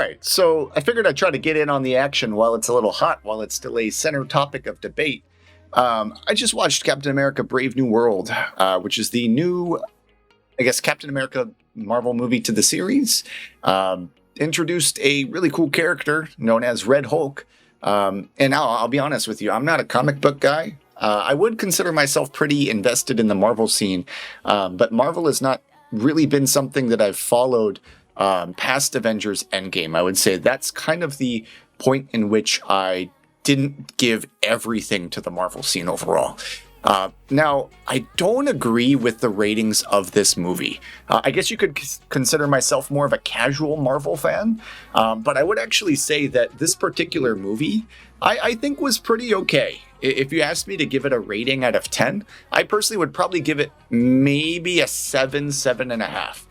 right, so I figured I'd try to get in on the action while it's a little hot, while it's still a center topic of debate. I just watched Captain America Brave New World, which is the new, I guess, Captain America Marvel movie to the series. Introduced a really cool character known as Red Hulk. And I'll be honest with you, I'm not a comic book guy. I would consider myself pretty invested in the Marvel scene, but Marvel has not really been something that I've followed past Avengers Endgame. I would say that's kind of the point in which I didn't give everything to the Marvel scene overall. Now, I don't agree with the ratings of this movie. I guess you could consider myself more of a casual Marvel fan, but I would actually say that this particular movie, I think was pretty okay. If you asked me to give it a rating out of 10, I personally would probably give it maybe a 7, 7.5.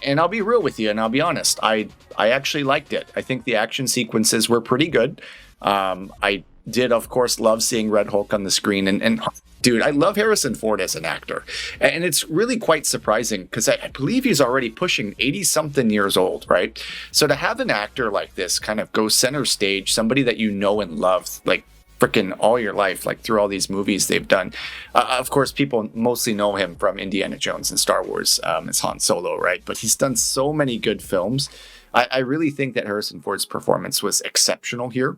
And I'll be real with you, and I'll be honest, I actually liked it. I think the action sequences were pretty good. I did, of course, love seeing Red Hulk on the screen. And dude, I love Harrison Ford as an actor. And it's really quite surprising because I believe he's already pushing 80-something years old, right? So to have an actor like this kind of go center stage, somebody that you know and love, like freaking all your life, like through all these movies they've done. Of course, people mostly know him from Indiana Jones and Star Wars as Han Solo, right? But he's done so many good films. I really think that Harrison Ford's performance was exceptional here.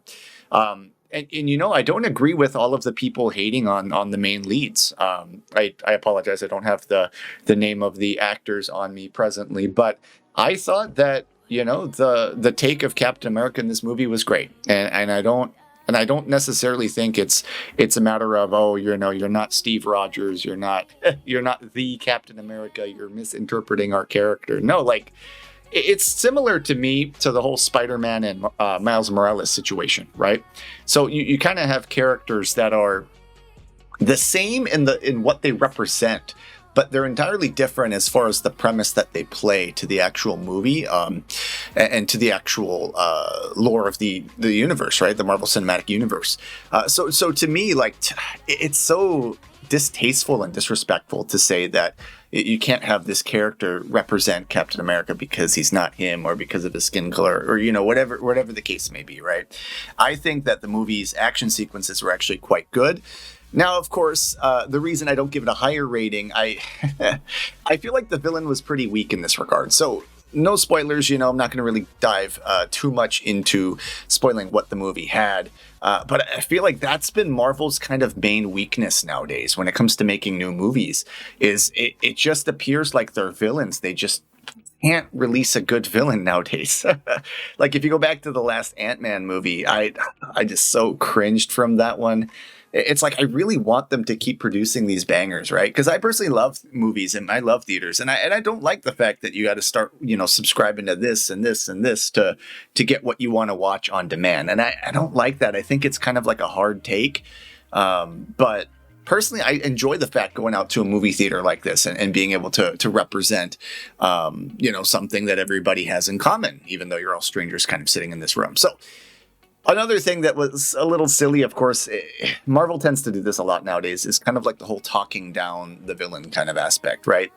And you know, I don't agree with all of the people hating on the main leads. I apologize, I don't have the name of the actors on me presently, but I thought that, you know, the take of Captain America in this movie was great. And I don't necessarily think it's a matter of, oh, you know, you're not Steve Rogers, you're not the Captain America, you're misinterpreting our character. No, like, it's similar to me to the whole Spider-Man and Miles Morales situation, right? So you kind of have characters that are the same in what they represent, but they're entirely different as far as the premise that they play to the actual movie and to the actual lore of the universe, right? The Marvel Cinematic Universe. So to me, like, it's so distasteful and disrespectful to say that you can't have this character represent Captain America because he's not him or because of his skin color or, you know, whatever the case may be, right? I think that the movie's action sequences were actually quite good. Now, of course, the reason I don't give it a higher rating, I feel like the villain was pretty weak in this regard. So no spoilers, you know, I'm not going to really dive too much into spoiling what the movie had. But I feel like that's been Marvel's kind of main weakness nowadays when it comes to making new movies, is it just appears like their villains, they just can't release a good villain nowadays. Like if you go back to the last Ant-Man movie, I just so cringed from that one. It's like I really want them to keep producing these bangers, right? Because I personally love movies and I love theaters, and I don't like the fact that you got to start, you know, subscribing to this and this and this to get what you want to watch on demand, and I don't like that. I think it's kind of like a hard take, but personally, I enjoy the fact going out to a movie theater like this and being able to represent, you know, something that everybody has in common, even though you're all strangers kind of sitting in this room. So. Another thing that was a little silly, of course, Marvel tends to do this a lot nowadays, is kind of like the whole talking down the villain kind of aspect, right?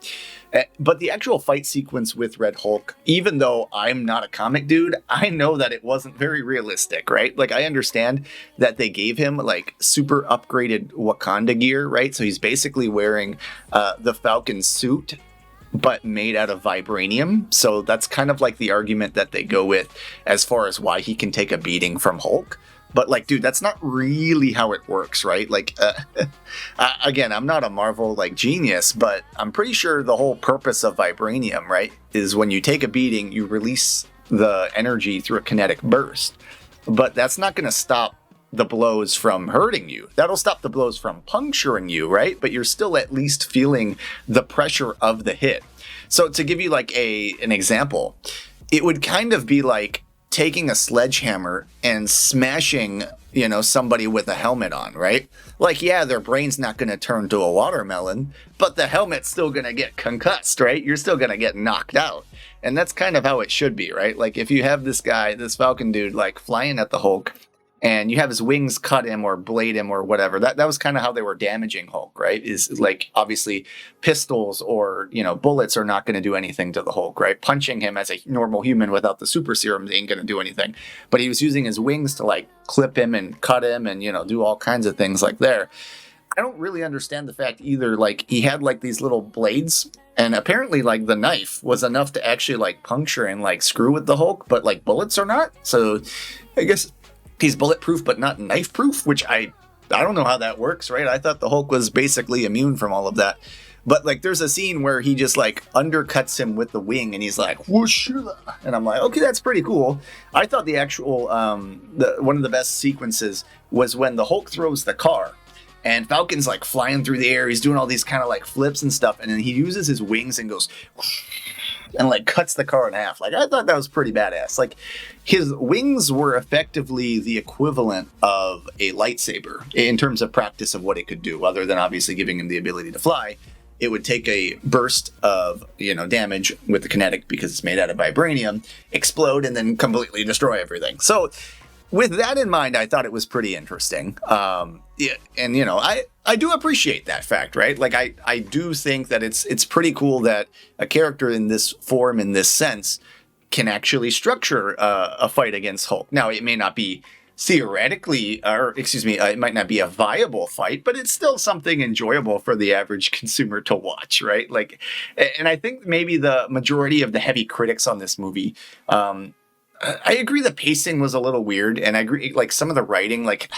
But the actual fight sequence with Red Hulk, even though I'm not a comic dude, I know that it wasn't very realistic, right? Like, I understand that they gave him, like, super upgraded Wakanda gear, right? So he's basically wearing the Falcon suit, but made out of vibranium. So that's kind of like the argument that they go with as far as why he can take a beating from Hulk. But like, dude, that's not really how it works, right? Like, again, I'm not a Marvel like genius, but I'm pretty sure the whole purpose of vibranium, right, is when you take a beating, you release the energy through a kinetic burst. But that's not going to stop the blows from hurting you. That'll stop the blows from puncturing you, right? But you're still at least feeling the pressure of the hit. So to give you like an example, it would kind of be like taking a sledgehammer and smashing, you know, somebody with a helmet on, right? Like, yeah, their brain's not going to turn to a watermelon, but the helmet's still going to get concussed, right? You're still going to get knocked out. And that's kind of how it should be, right? Like if you have this guy, this Falcon dude, like flying at the Hulk, and you have his wings cut him or blade him or whatever. That was kind of how they were damaging Hulk, right? Is like obviously pistols or bullets are not going to do anything to the Hulk, right? Punching him as a normal human without the super serum ain't going to do anything. But he was using his wings to like clip him and cut him and do all kinds of things like there. I don't really understand the fact either. Like he had like these little blades, and apparently like the knife was enough to actually like puncture and like screw with the Hulk, but like bullets are not. So I guess he's bulletproof but not knife proof, which I don't know how that works, right? I thought the Hulk was basically immune from all of that. But like there's a scene where he just like undercuts him with the wing and he's like whoosh, and I'm like, okay, that's pretty cool. I thought the actual one of the best sequences was when the Hulk throws the car and Falcon's like flying through the air. He's doing all these kind of like flips and stuff, and then he uses his wings and goes whoosh, and like cuts the car in half. Like I thought that was pretty badass. Like his wings were effectively the equivalent of a lightsaber in terms of practice of what it could do, other than obviously giving him the ability to fly. It would take a burst of damage with the kinetic, because it's made out of vibranium, explode, and then completely destroy everything. So with that in mind, I thought it was pretty interesting. Yeah, and I do appreciate that fact, right? Like I do think that it's pretty cool that a character in this form, in this sense, can actually structure a fight against Hulk. Now, it may not be theoretically, it might not be a viable fight, but it's still something enjoyable for the average consumer to watch, right? Like, and I think maybe the majority of the heavy critics on this movie, I agree the pacing was a little weird, and I agree like some of the writing, like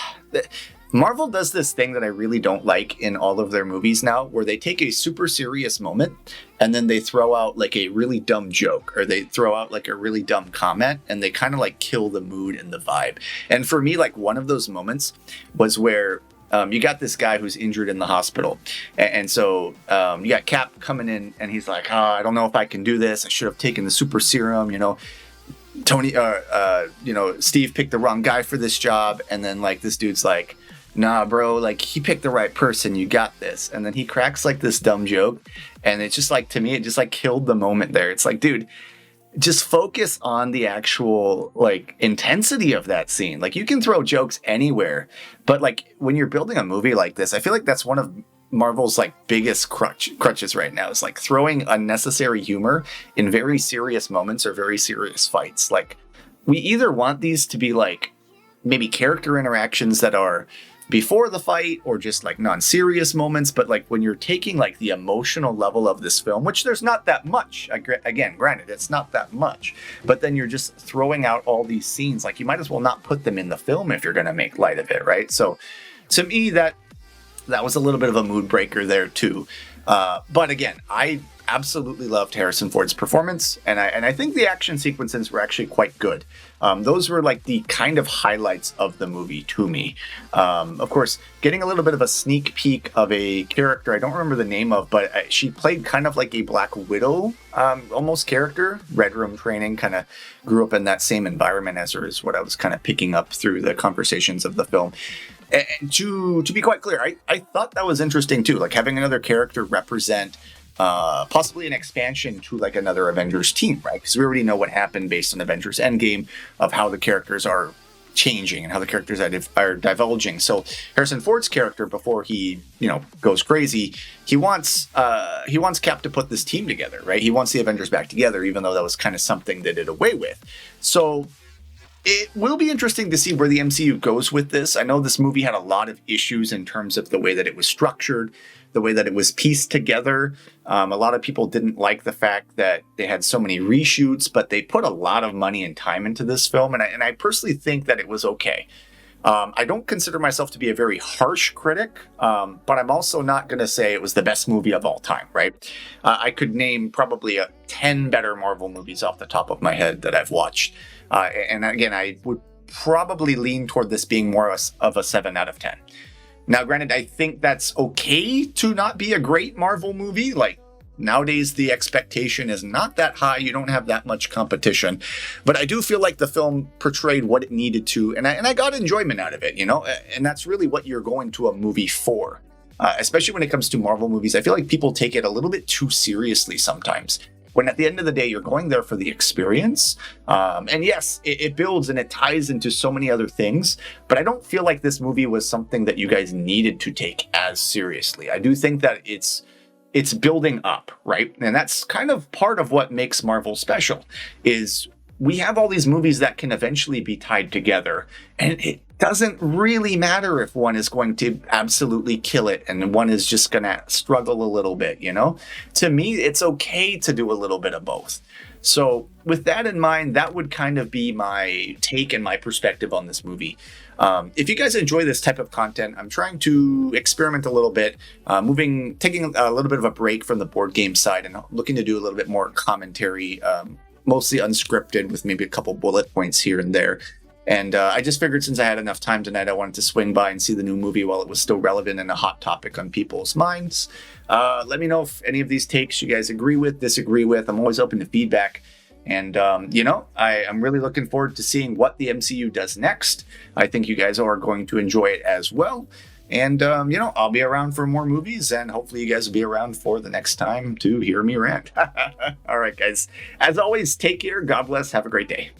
Marvel does this thing that I really don't like in all of their movies now, where they take a super serious moment and then they throw out like a really dumb joke, or they throw out like a really dumb comment, and they kind of like kill the mood and the vibe. And for me, like one of those moments was where you got this guy who's injured in the hospital. And so you got Cap coming in and he's like, I don't know if I can do this. I should have taken the super serum, Tony, Steve picked the wrong guy for this job. And then like this dude's like, nah, bro, like he picked the right person. You got this. And then he cracks like this dumb joke. And it's just like, to me, it just like killed the moment there. It's like, dude, just focus on the actual like intensity of that scene. Like you can throw jokes anywhere, but like when you're building a movie like this, I feel like that's one of Marvel's like biggest crutches right now, is like throwing unnecessary humor in very serious moments or very serious fights. Like we either want these to be like maybe character interactions that are before the fight, or just like non-serious moments, but like when you're taking like the emotional level of this film, which there's not that much, again, granted, it's not that much, but then you're just throwing out all these scenes, like you might as well not put them in the film if you're going to make light of it, right? So to me, that was a little bit of a mood breaker there too. But again, I absolutely loved Harrison Ford's performance, and I think the action sequences were actually quite good. Those were like the kind of highlights of the movie to me. Of course, getting a little bit of a sneak peek of a character I don't remember the name of, but she played kind of like a Black Widow almost character. Red Room training, kind of grew up in that same environment as her, is what I was kind of picking up through the conversations of the film. And to be quite clear, I thought that was interesting too, like having another character represent possibly an expansion to like another Avengers team, right? Because we already know what happened based on Avengers Endgame, of how the characters are changing and how the characters are divulging. So Harrison Ford's character, before he goes crazy, he wants Cap to put this team together, right? He wants the Avengers back together, even though that was kind of something they did away with. So it will be interesting to see where the MCU goes with this. I know this movie had a lot of issues in terms of the way that it was structured, the way that it was pieced together. A lot of people didn't like the fact that they had so many reshoots, but they put a lot of money and time into this film, and I personally think that it was okay. I don't consider myself to be a very harsh critic, but I'm also not going to say it was the best movie of all time, right? I could name probably 10 better Marvel movies off the top of my head that I've watched. And again, I would probably lean toward this being more of a 7 out of 10. Now, granted, I think that's okay to not be a great Marvel movie. Like, nowadays, the expectation is not that high. You don't have that much competition. But I do feel like the film portrayed what it needed to, and I got enjoyment out of it, And that's really what you're going to a movie for. Especially when it comes to Marvel movies. I feel like people take it a little bit too seriously sometimes. when at the end of the day, you're going there for the experience. And yes, it builds and it ties into so many other things, but I don't feel like this movie was something that you guys needed to take as seriously. I do think that it's building up, right? And that's kind of part of what makes Marvel special, is we have all these movies that can eventually be tied together, and it doesn't really matter if one is going to absolutely kill it and one is just going to struggle a little bit, you know? To me, it's okay to do a little bit of both. So with that in mind, that would kind of be my take and my perspective on this movie. If you guys enjoy this type of content, I'm trying to experiment a little bit, taking a little bit of a break from the board game side and looking to do a little bit more commentary, mostly unscripted with maybe a couple bullet points here and there. And I just figured since I had enough time tonight, I wanted to swing by and see the new movie while it was still relevant and a hot topic on people's minds. Let me know if any of these takes you guys agree with, disagree with. I'm always open to feedback. And, I'm really looking forward to seeing what the MCU does next. I think you guys are going to enjoy it as well. And, I'll be around for more movies, and hopefully you guys will be around for the next time to hear me rant. All right, guys. As always, take care. God bless. Have a great day.